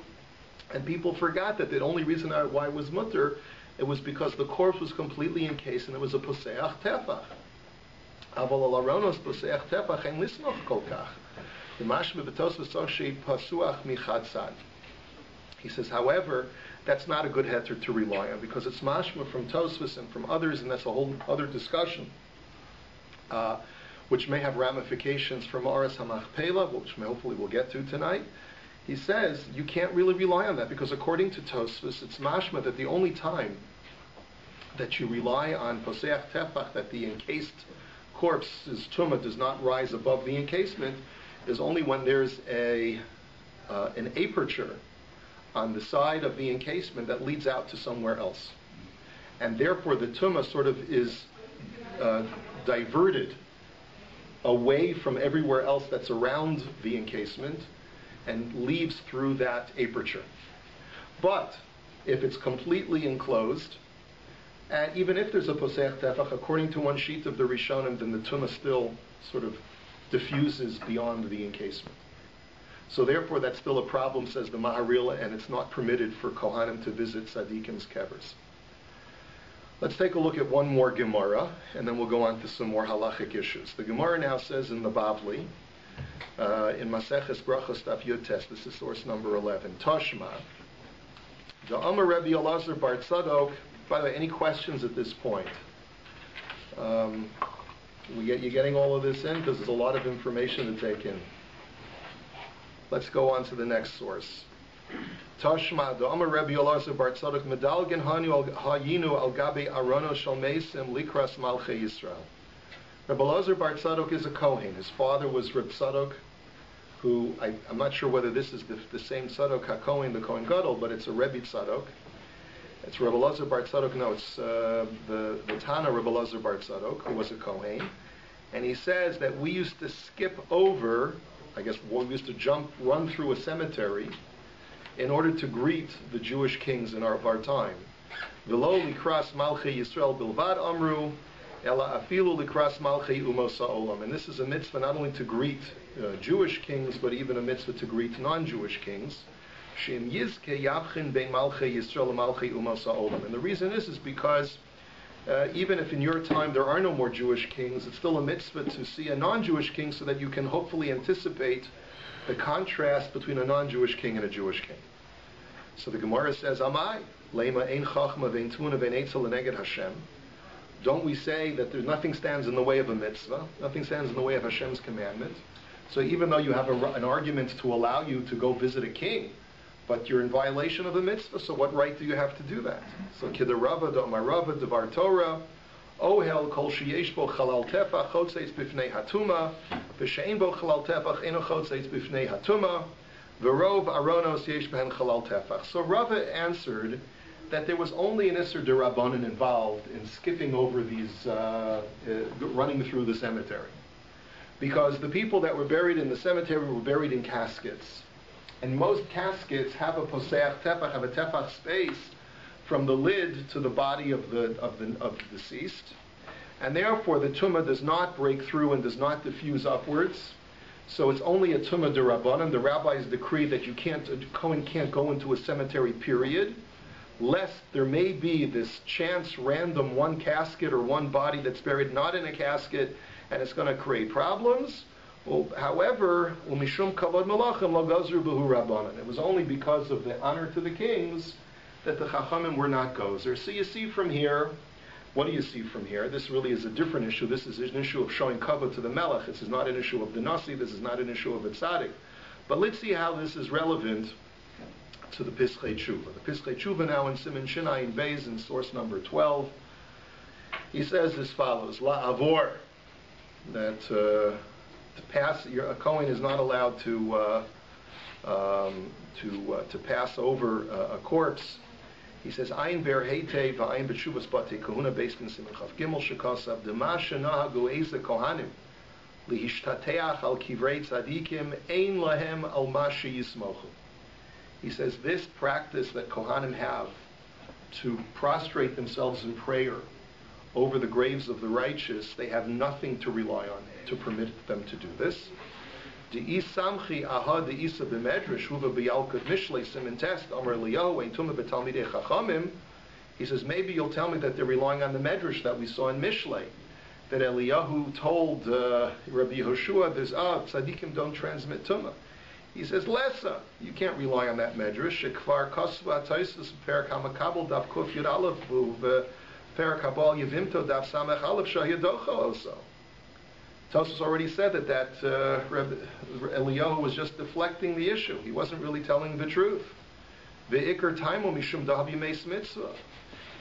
and people forgot that the only reason why it was mutter, it was because the corpse was completely encased and it was a poseach tefach. Aval al aronos poseach tefach ein lisnoch kol kach. The mashma b'tosvos tzarshi pasuach michad tzad. He says, however, that's not a good heter to rely on, because it's mashma from Tosfos and from others, and that's a whole other discussion. Which may have ramifications from Aras HaMachpelah, which hopefully we'll get to tonight. He says you can't really rely on that, because according to Tosfos, it's mashma that the only time that you rely on poseach tefach, that the encased corpse's tumah does not rise above the encasement, is only when there's an aperture on the side of the encasement that leads out to somewhere else. And therefore the tumah sort of is diverted away from everywhere else that's around the encasement and leaves through that aperture. But if it's completely enclosed, and even if there's a poseach tefach, according to one sheet of the Rishonim, then the tumah still sort of diffuses beyond the encasement. So therefore that's still a problem, says the Maharil, and it's not permitted for Kohanim to visit Tzadikim's kevers. Let's take a look at one more Gemara, and then we'll go on to some more halachic issues. The Gemara now says in the Bavli, in Maseches Brachos Daf Yud Tes, this is source number 11, Tashma, the Amar Rebbe Elazar Bar Tzadok. By the way, any questions at this point? You getting all of this in? Because there's a lot of information to take in. Let's go on to the next source. Tashma, the Amar Rebbe Elazar Bar Tzadok, Medalgen Hayinu al Gabi Arono Shal Meisim Likras Malchei Yisrael. Rebbe Elazar Bar Tzadok is a Kohen. His father was Reb Tzadok, who, I'm not sure whether this is the same Tzadok HaKohen, the Kohen Gadol, but it's a Rebbe Tzadok. It's Rebbe Elazar Bar Tzadok, no, it's the Tana Rebbe Elazar Bar Tzadok, who was a Kohen. And he says that we used to skip over, we used to run through a cemetery in order to greet the Jewish kings in our time. V'lo likras malchei Yisrael bilvad amru, ela afilu likras malchei umos ha'olam. And this is a mitzvah not only to greet Jewish kings, but even a mitzvah to greet non-Jewish kings. And the reason is because even if in your time there are no more Jewish kings, it's still a mitzvah to see a non-Jewish king so that you can hopefully anticipate the contrast between a non-Jewish king and a Jewish king. So the Gemara says, Amai, lema ein chachma vein tuna vein eitzel leneged Hashem. Don't we say that nothing stands in the way of a mitzvah, nothing stands in the way of Hashem's commandment? So even though you have an argument to allow you to go visit a king, but you're in violation of a mitzvah, so what right do you have to do that? So Kidder Rava, Da'amar Rava, Devar Torah, Ohel kol sheyesh bo chalal tefach chotzeitz b'fnei hatuma, v'she'ein bo chalal tefach eno chotzeitz b'fnei hatuma, v'rov aronos yesh behen chalal tefach. So Rava answered that there was only an Isser D'Rabbanan involved in skipping over these, running through the cemetery. Because the people that were buried in the cemetery were buried in caskets. And most caskets have a poseach tefach, have a tefach space from the lid to the body of the deceased. And therefore the tumah does not break through and does not diffuse upwards. So it's only a tumah D'Rabbanan. The rabbis decree that a Kohen can't go into a cemetery, period, lest there may be this chance, random, one casket or one body that's buried not in a casket, and it's going to create problems. Well, however, umishum kavod malachim lo gozru b'hu rabbanan. It was only because of the honor to the kings that the chachamim were not gozer. So you see from here, what do you see from here? This really is a different issue. This is an issue of showing kavod to the melech. This is not an issue of the nasi. This is not an issue of a tzadik. But let's see how this is relevant to the Pischei Tshuva. The Pischei Tshuva now in Siman Shinayin Beis in source number 12. He says as follows: La avor, that to pass, a Kohen is not allowed to pass over a corpse. He says, Ayin ber heitei v'ayin b'tshuvas batei kahuna based in Siman Chav Gimel shekasav dema shenahagu eza kohanim lihishtateach al kivrei tzadikim ein lahem al ma sheyismochu. He says this practice that Kohanim have to prostrate themselves in prayer over the graves of the righteous, they have nothing to rely on to permit them to do this. He says, maybe you'll tell me that they're relying on the medrash that we saw in Mishlei, that Eliyahu told Rabbi Yehoshua, tzadikim don't transmit tumah. He says, Lessa, you can't rely on that medrash. Shekvar kosva taisus perak hamakabel daf kuf yud aleph perak habal yevimto daf samech aleph shahidocha also. Tosus already said that Rabbi Eliyahu was just deflecting the issue. He wasn't really telling the truth. Ve'ikar taimo mishum dahav yimeis mitzvah.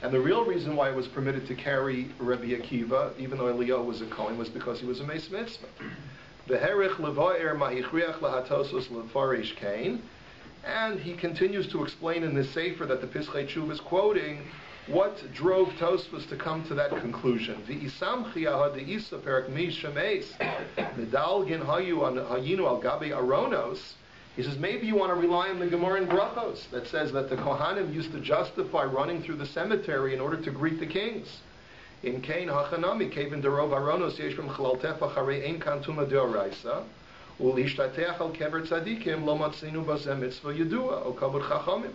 And the real reason why it was permitted to carry Rabbi Akiva, even though Eliyahu was a Kohen, was because he was a meis mitzvah. And he continues to explain in this sefer that the Pischei Tshuva is quoting what drove Tosfos to come to that conclusion. He says, maybe you want to rely on the Gemara in Brachos that says that the Kohanim used to justify running through the cemetery in order to greet the kings. In Kain Hachanami, Kevin Derov Aronos Yeshrim Chalal Tefach Harei Ein Kantuma Deoraisa, Ulishtateach Al Kever Tzadikim Lo Matzinu Bazeh Mitzvah Yedua O Kavod Chachamim.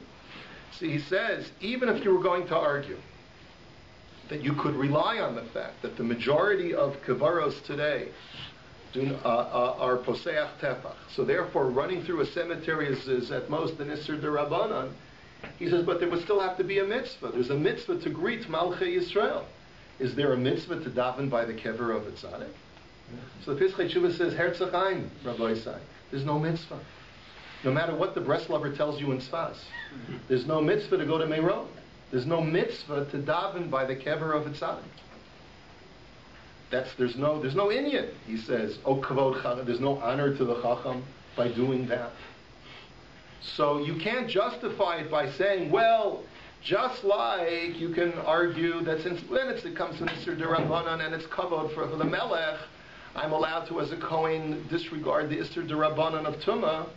See, he says, even if you were going to argue that you could rely on the fact that the majority of kevaros today are poseach tefach, so therefore running through a cemetery is at most an Isser D'Rabbanan, he says, but there would still have to be a mitzvah. There's a mitzvah to greet Malchei Yisrael. Is there a mitzvah to daven by the kever of a tzadik? So the Pischei Tshuva says, Herzach ein, Rabbi Isai. There's no mitzvah. No matter what the Breslover tells you in Tzfaz. There's no mitzvah to go to Meron. There's no mitzvah to daven by the kever of a tzadik. There's no inyan, he says. Oh, kavod chacham. There's no honor to the chacham by doing that. So you can't justify it by saying, well, just like you can argue that since when it comes to Isser D'Rabbanan and it's kavod for the melech, I'm allowed to, as a Kohen, disregard the Isser D'Rabbanan of Tumah.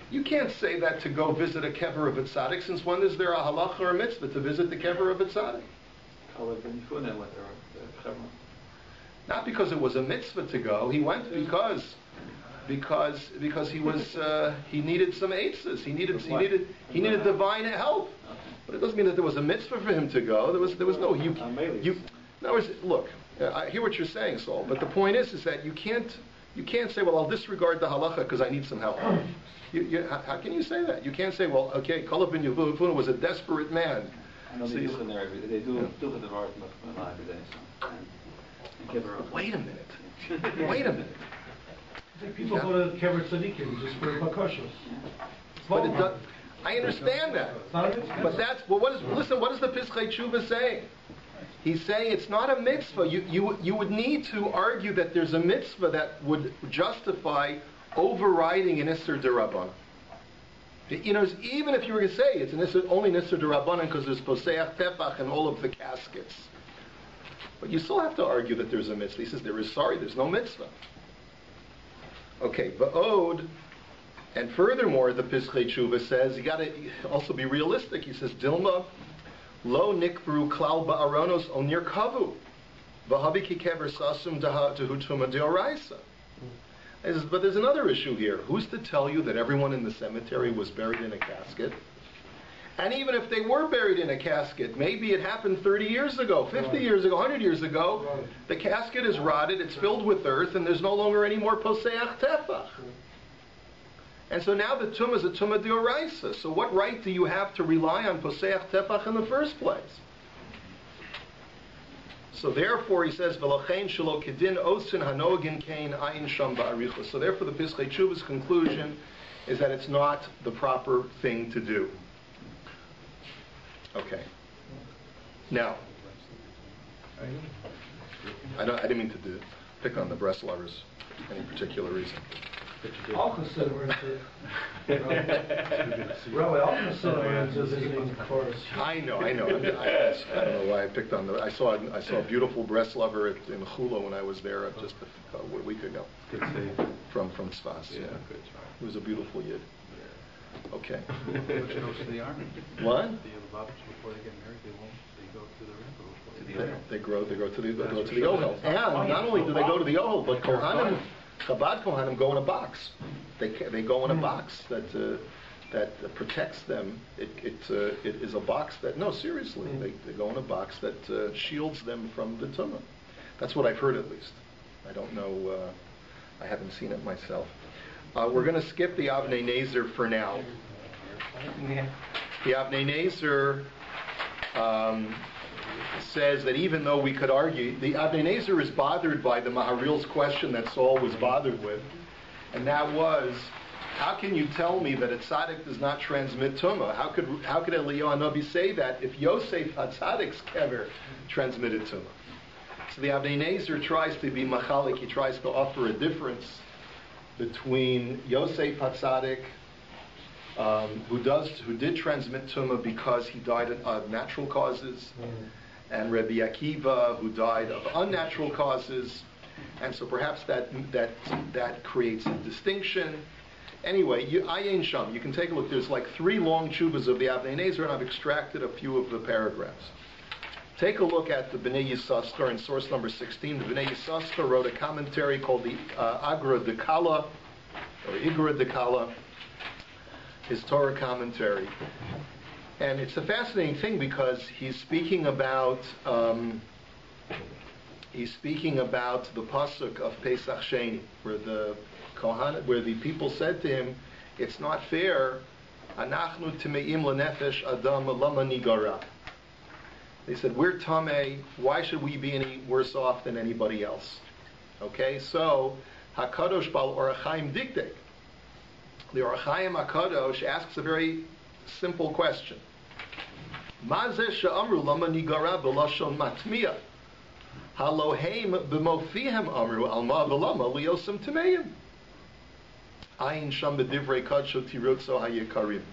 You can't say that to go visit a kever of a tzaddik, since when is there a halacha or a mitzvah to visit the kever of a tzaddik? Not because it was a mitzvah to go. He went because because he was he needed some eitzes. He needed divine help. But it doesn't mean that there was a mitzvah for him to go. There was no you. In other words, look, I hear what you're saying, Saul. But the point is that you can't say, well, I'll disregard the halacha because I need some help. How can you say that? You can't say, well, okay, Kalev ben Yehuda was a desperate man. I know they do it there every day. They do the Vart every day. So. And KEVER. Wait a minute. Wait a minute. I think people go to KEVER tzadikim just for bakashos. But it does, I understand that. But what does the Pischei Tshuva say? He's saying it's not a mitzvah. You would need to argue that there's a mitzvah that would justify overriding an Isser D'Rabbanan. Even if you were to say it's only an Isser D'Rabbanan because there's Poseach Tefach and all of the caskets. But you still have to argue that there's a mitzvah. He says there's no mitzvah. Okay, Va'od, and furthermore, the Pischei Tshuva says, you got to also be realistic. He says, Dilma, lo nikbru klal ba'aronos onir kavu, v'habi ki kever sasum tehutuma deoraisa. He says, but there's another issue here. Who's to tell you that everyone in the cemetery was buried in a casket? And even if they were buried in a casket, maybe it happened 30 years ago, 50 years ago, 100 years ago. The casket is rotted, it's filled with earth, and there's no longer any more poseach tefach. And so now the tumah is a tumah deoraisa. So what right do you have to rely on poseach tefach in the first place? So therefore, he says, "V'lochein shelo kedin osin hanogin kain ayin sham ba'aricha." So therefore, the Pischei Tshuva's conclusion is that it's not the proper thing to do. Okay. Now, I didn't mean to pick on the breast lovers for any particular reason. I'll consider Rabbi, I'll consider visiting the chorus. I know. I don't know why I picked on I saw a beautiful breast lover in Chula when I was there just a week ago. Good save. From Tzfas. Yeah. Good try. It was a beautiful yid. Okay. Which goes to the army. What? The Lubavitch, before they get married, they go to the rebbe. They go to the Ohel. And not only do they go to the Ohel, but Kohanim, Chabad Kohanim go in a box. They go in a box that protects them. It is a box that, no, seriously, they go in a box that shields them from the tumah. That's what I've heard, at least. I don't know. I haven't seen it myself. We're going to skip the Avnei Nezer for now. The Avnei Nezer says that even though we could argue, the Avnei Nezer is bothered by the Maharil's question that Saul was bothered with, and that was, how can you tell me that a tzaddik does not transmit tumah? How could Eliyahu Hanavi say that if Yosef HaTzadik's kever transmitted tumah? So the Avnei Nezer tries to be machalik. He tries to offer a difference between Yosef HaTzadik, who did transmit tumah because he died of natural causes, and Rabbi Akiva, who died of unnatural causes, and so perhaps that creates a distinction. Anyway, Ayin Sham, you can take a look. There's like 3 long tshuvas of the Avnei Nezer, and I've extracted a few of the paragraphs. Take a look at the Bnei Yissaschar in source number 16. The Bnei Yissaschar wrote a commentary called the Agra Dekala, or Igra Dekala, his Torah commentary. And it's a fascinating thing because he's speaking about the pasuk of Pesach Sheni, where the people said to him, "It's not fair. Anachnu timeim lenefesh adam lama nigara." They said, we're tamei, why should we be any worse off than anybody else? Okay, so, HaKadosh Bal Orach Chaim Dikdek. The Orach Chaim HaKadosh asks a very simple question. Ma zeh she'amru lama nigara b'lashon matmiya? Haloheim b'mofihem amru alma v'lama liyosem tameim? Ayin sham b'divrei kadsho tirutzo hayikarim.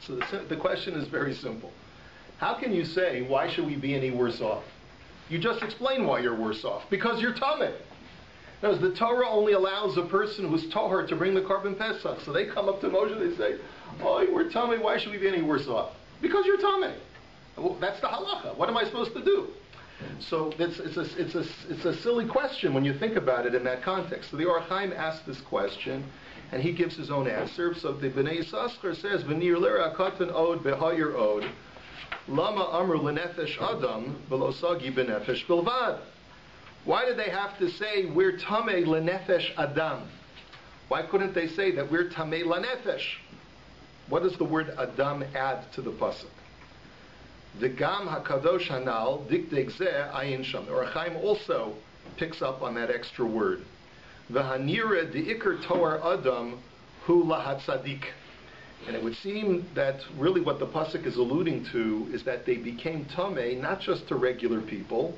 So the question is very simple. How can you say, why should we be any worse off? You just explain why you're worse off. Because you're tameh. Now, the Torah only allows a person who's tahor to bring the Korban Pesach. So they come up to Moshe and they say, oh, we're tameh, why should we be any worse off? Because you're tameh. Well, that's the halacha. What am I supposed to do? So it's a silly question when you think about it in that context. So the Or Chaim asked this question, and he gives his own answer. So the Bnei Yissaschar says, "V'nir lera katan od behayir od, lama amru lenefesh adam v'lo sagi benefesh bilvad." Why did they have to say we're tamei lenefesh adam? Why couldn't they say that we're tamei lenefesh? What does the word adam add to the pasuk? The Gam HaKadosh Hanal Dikdek Zeh Ayin Sham. The Or Chaim also picks up on that extra word. V'hanira De'ikr Toar Adam Hu Lahat Tzadik. And it would seem that really what the pasuk is alluding to is that they became tamei not just to regular people,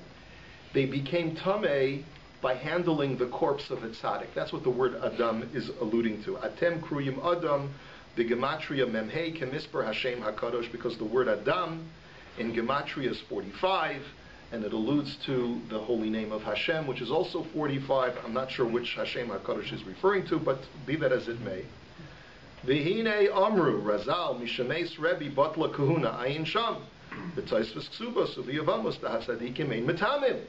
they became tamei by handling the corpse of a tzaddik. That's what the word Adam is alluding to. Atem Kruyim Adam, the Gematria Memhei Kemisper Hashem HaKadosh, because the word Adam in Gematria is 45, and it alludes to the holy name of Hashem, which is also 45. I'm not sure which Hashem HaKadosh is referring to, but be that as it may. V'hinei Amru, Razal, Mishameis Rebbe, Batla Kahuna, Ayin Sham, the Taisvus Ksubos, Uviyavamos, the Hasadikim, Ein Metamim.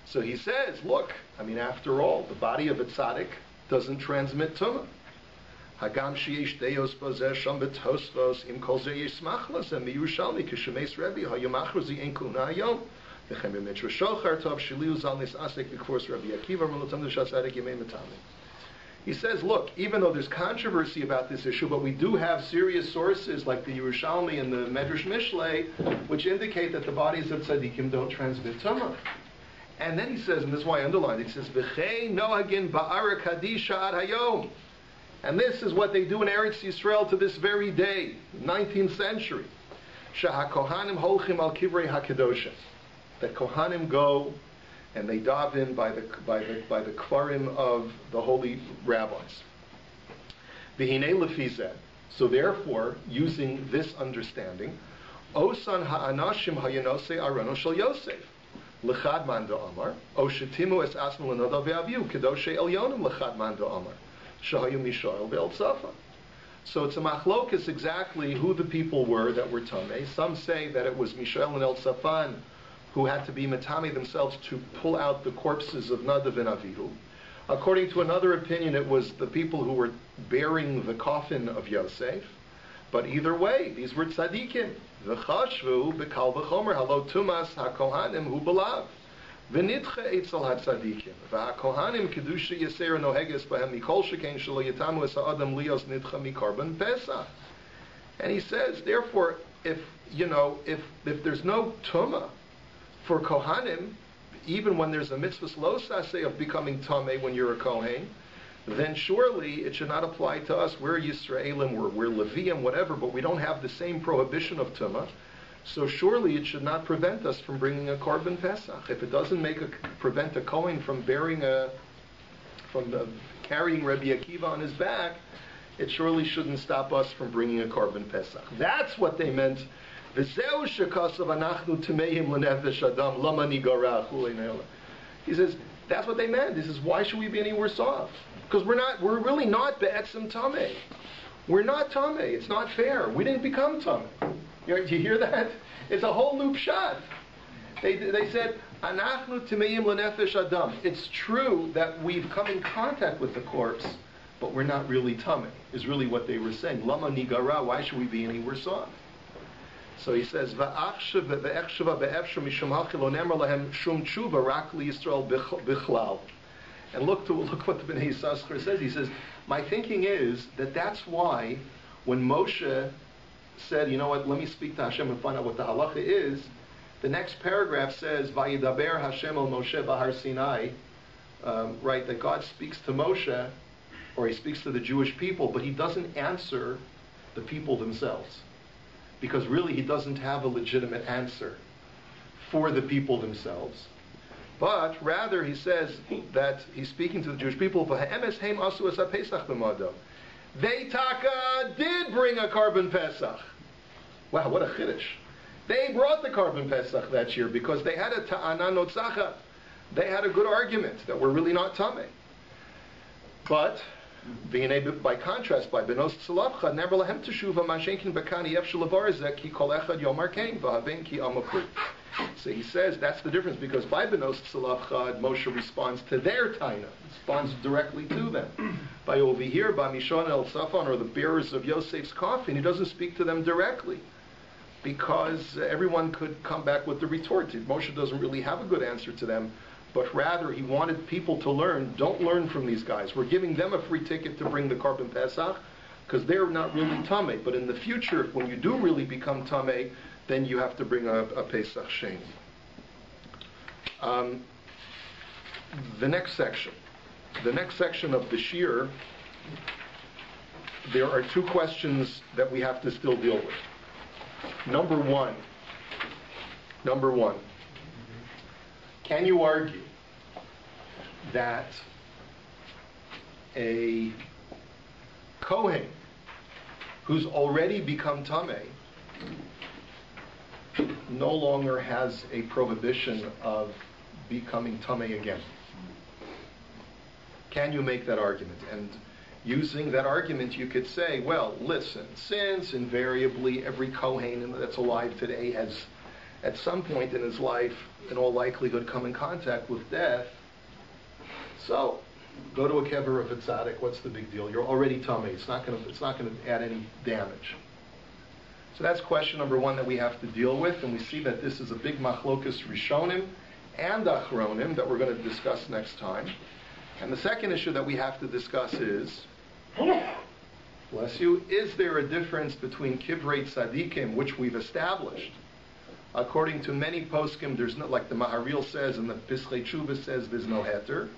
So he says, look, I mean, after all, the body of a tzaddik doesn't transmit tumah. Hagam sheyesh deos bazeh sham betosvos im kol zeh yismachlas and miyushalmi kishemes Rebbe hayamachrozi ein kuna hayom v'chem b'mitra shochar tov shiliu zal nis asek b'kfors Rabbi Akiva melotam d'shas tzadik yemei metamim. He says, look, even though there's controversy about this issue, but we do have serious sources like the Yerushalmi and the Medrash Mishlei, which indicate that the bodies of tzaddikim don't transmit tumah. And then he says, and this is why I underlined it, he says, V'chei nohagin ba'ara kadisha ad hayom. And this is what they do in Eretz Yisrael to this very day, 19th century. Shaha Kohanim holchim al kivrei hakedoshim. That Kohanim go and they daven by the kvarim of the holy rabbis. V'hinei lefizeh. So therefore, using this understanding, Osan ha'anashim hayanose arano shel Yosef. L'chad man da'amar. O shetimu es asmu l'nodav ve'aviu. Kedoshe elyonim l'chad man da'amar. Shahayu Mishael Be'el Tzafa. So it's a machlokas exactly who the people were that were tamei. Some say that it was Mishael and El Tzafan who had to be matami themselves to pull out the corpses of Nadav and Avihu. According to another opinion, it was the people who were bearing the coffin of Yosef. But either way, these were tzadikim. V'chashvu b'kal v'chomer halo tumas hakohanim hu belav. V'nitche etzel hatzadikim. V'hakohanim kedusha yasera noheges b'hem mikol sheken shelo yatamu es ha'adam lios nitcha mikarban pesach. And he says, therefore, if there's no tumah for kohanim, even when there's a mitzvah lo saseh of becoming tameh when you're a kohen, then surely it should not apply to us. We're Yisraelim, we're Leviim, whatever, but we don't have the same prohibition of tumah. So surely it should not prevent us from bringing a korban pesach. If it doesn't prevent a kohen from carrying Rabbi Akiva on his back, it surely shouldn't stop us from bringing a korban pesach. That's what they meant. He says, that's what they meant. He says, why should we be any worse off? Because we're really not be'etzim tameh. We're not tameh. It's not fair. We didn't become tameh. Do you hear that? It's a whole loop shot. They said, Anachnu tameim lenefesh adam. It's true that we've come in contact with the corpse, but we're not really tameh, is really what they were saying. Lama nigara, why should we be any worse off? So he says, "Va'achshav ve'echshava be'efsham mishum hachil lo nemer lahem shum tshuva rak liYisrael bichlal." And look what the Bnei Yissaschar says. He says, my thinking is that that's why when Moshe said, you know what, let me speak to Hashem and find out what the halacha is, the next paragraph says, Vayidaber Hashem el Moshe Bahar Sinai, right, that God speaks to Moshe, or he speaks to the Jewish people, but he doesn't answer the people themselves. Because really he doesn't have a legitimate answer for the people themselves. But rather he says that he's speaking to the Jewish people, they taka did bring a korban pesach. Wow, what a chiddush. They brought the korban pesach that year because they had a ta'ana notzacha. They had a good argument that we're really not tameh. But by contrast, by benos tzalabcha, never lahem teshuva mashenkin bekani yefshel avarzek ki kol echad yomar kein v'havein ki amakur. So he says that's the difference, because by Benos Tzalav Chad, Moshe responds to their taina, responds directly to them. By over here, by Mishon El Safon, or the bearers of Yosef's coffin, he doesn't speak to them directly, because everyone could come back with the retort. Moshe doesn't really have a good answer to them, but rather he wanted people to learn, don't learn from these guys. We're giving them a free ticket to bring the Korban Pesach, because they're not really Tameh. But in the future, when you do really become Tameh, then you have to bring a Pesach Sheni. The next section of the Shiur, there are two questions that we have to still deal with. Number one, can you argue that a Kohen who's already become Tameh no longer has a prohibition of becoming Tameh again? Can you make that argument? And using that argument, you could say, well, listen, since invariably every Kohen that's alive today has, at some point in his life, in all likelihood, come in contact with death, so go to a KEVER of a TZADIK. What's the big deal? You're already Tameh. It's not going to add any damage. So that's question number one that we have to deal with, and we see that this is a big machlokas Rishonim and Achronim that we're going to discuss next time. And the second issue that we have to discuss is, bless you, is there a difference between Kivrei Tzadikim, which we've established? According to many poskim, there's no, like the Maharil says and the Pischei Tshuva says, there's no heter.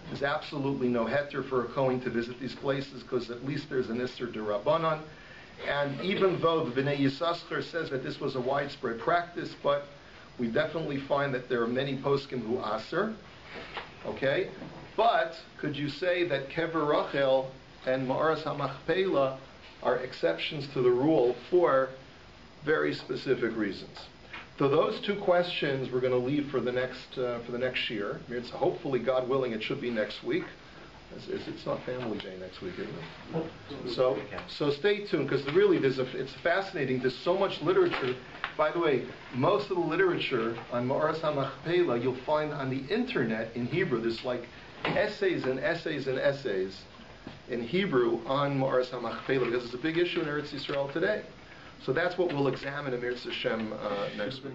There's absolutely no heter for a Kohen to visit these places, because at least there's an Isser D'Rabbanan. And even though the Bnei Yissaschar says that this was a widespread practice, but we definitely find that there are many poskim who aser. Okay? But could you say that Kever Rachel and Ma'aras HaMachpelah are exceptions to the rule for very specific reasons? So those two questions we're going to leave for the next Shiur. It's hopefully, God willing, it should be next week. It's not Family Day next week, is it? So stay tuned, because really it's fascinating. There's so much literature. By the way, most of the literature on Ma'aras HaMachpelah you'll find on the internet in Hebrew. There's like essays and essays and essays in Hebrew on Ma'aras HaMachpelah, because it's a big issue in Eretz Yisrael today. So that's what we'll examine in Eretz Hashem next week.